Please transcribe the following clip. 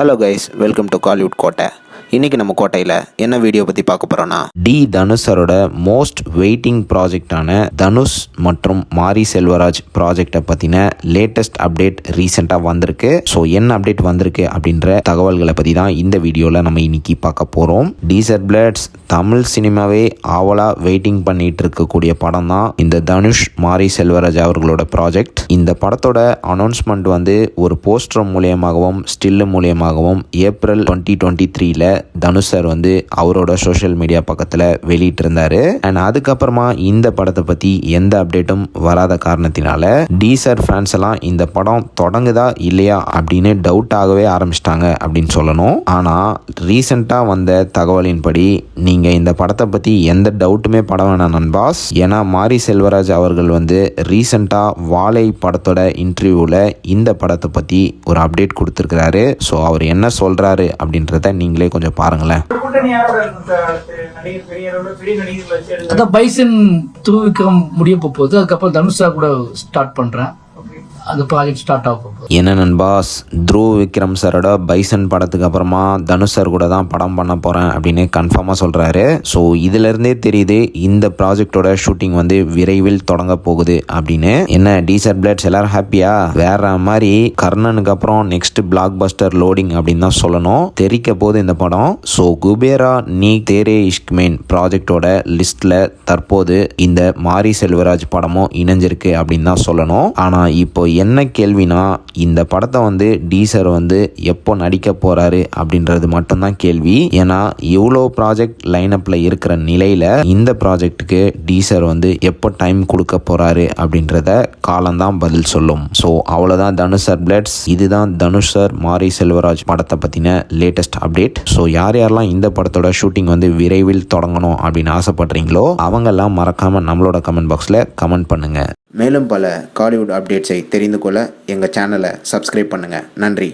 Hello guys, welcome to Kollywood கோட்டை. இன்றைக்கி நம்ம கோட்டையில் என்ன வீடியோ பற்றி பார்க்க போகிறோன்னா, தனுஷரோட மோஸ்ட் வெயிட்டிங் ப்ராஜெக்டான தனுஷ் மற்றும் மாரி செல்வராஜ் ப்ராஜெக்டை பற்றின லேட்டஸ்ட் அப்டேட் ரீசெண்டாக வந்திருக்கு. ஸோ என்ன அப்டேட் வந்திருக்கு அப்படின்ற தகவல்களை பற்றி தான் இந்த வீடியோவில் நம்ம இன்னைக்கு பார்க்க போகிறோம். டீசர் பிளட்ஸ் தமிழ் சினிமாவே ஆவலாக வெயிட்டிங் பண்ணிட்டு இருக்கக்கூடிய படம் தான் இந்த தனுஷ் மாரி செல்வராஜ் அவர்களோட ப்ராஜெக்ட். இந்த படத்தோட அனௌன்ஸ்மெண்ட் வந்து ஒரு போஸ்டர் மூலியமாகவும் ஸ்டில்லு மூலியமாகவும் ஏப்ரல் 2023 தனுஷ் சார் வந்து அவரோட சோஷியல் மீடியா பக்கத்தில் வெளியிட்டிருந்தாரு. அண்ட் அதுக்கப்புறமா இந்த படத்தை பற்றி எந்த அப்டேட்டும் வராத காரணத்தினால டீசர் ஃபேன்ஸ் எல்லாம் இந்த படம் தொடங்குதா இல்லையா அப்படின்னு டவுட் ஆகவே ஆரம்பிச்சிட்டாங்க அப்படின்னு சொல்லணும். ஆனால் ரீசெண்டாக வந்த தகவலின்படி நீங்கள் இந்த படத்தை பற்றி எந்த டவுட்டுமே பட வேணாம் நண்பாஸ். ஏன்னா மாரி செல்வராஜ் அவர்கள் வந்து ரீசெண்டாக வாழை படத்தோட இன்டர்வியூவில் இந்த படத்தை பற்றி ஒரு அப்டேட் கொடுத்துருக்கிறாரு. ஸோ அவர் என்ன சொல்கிறாரு அப்படின்றத நீங்களே கொஞ்சம் பாருங்களேன். அதான் பைசன் திருவிக்ரம் முடிய போகுது. அதுக்கப்புறம் தனுஷா கூட ஸ்டார்ட் பண்றேன். அந்த ப்ராஜெக்ட் ஸ்டார்ட் ஆகும். என்ன நண்பாஸ், த்ருவ் விக்ரம் சாரோட பைசன் படத்துக்கு அப்புறமா தனுஷ் சார் கூட தான் படம் பண்ண போகிறேன் அப்படின்னு கன்ஃபார்மாக சொல்கிறாரு. ஸோ இதிலிருந்தே தெரியுது இந்த ப்ராஜெக்டோட ஷூட்டிங் வந்து விரைவில் தொடங்க போகுது அப்படின்னு. என்ன டீசர் பிளட்ஸ் எல்லாரும் ஹாப்பியா? வேற மாதிரி கர்ணனுக்கு அப்புறம் நெக்ஸ்ட் பிளாக் பஸ்டர் லோடிங் அப்படின்னு தான் சொல்லணும். தெரிக்க போகுது இந்த படம். ஸோ குபேரா நீ தேரே இஷ்க்மேன் ப்ராஜெக்டோட லிஸ்ட்டில் தற்போது இந்த மாரி செல்வராஜ் படமும் இணைஞ்சிருக்கு அப்படின்னு தான் சொல்லணும். ஆனால் இப்போ என்ன கேள்வினா, இந்த படத்தை வந்து டீசர் வந்து எப்போ நடிக்க போறாரு அப்படின்றது மட்டும்தான் கேள்வி. ஏன்னா இவ்வளோ ப்ராஜெக்ட் லைனப்ல இருக்கிற நிலையில இந்த ப்ராஜெக்டுக்கு டீசர் வந்து எப்போ டைம் கொடுக்க போறாரு அப்படின்றத காலம்தான் பதில் சொல்லும். ஸோ அவ்வளோதான் தனுஷ் சார் பிளட்ஸ். இதுதான் தனுஷ் சார் மாரி செல்வராஜ் படத்தை பற்றின லேட்டஸ்ட் அப்டேட். ஸோ யாரெல்லாம் இந்த படத்தோட ஷூட்டிங் வந்து விரைவில் தொடங்கணும் அப்படின்னு ஆசைப்படுறீங்களோ அவங்கெல்லாம் மறக்காம நம்மளோட கமெண்ட் பாக்ஸில் கமெண்ட் பண்ணுங்க. மேலும் பல காலிவுட் அப்டேட்ஸை தெரிந்து கொள்ள எங்கள் சேனலை சப்ஸ்கிரைப் பண்ணுங்கள். நன்றி.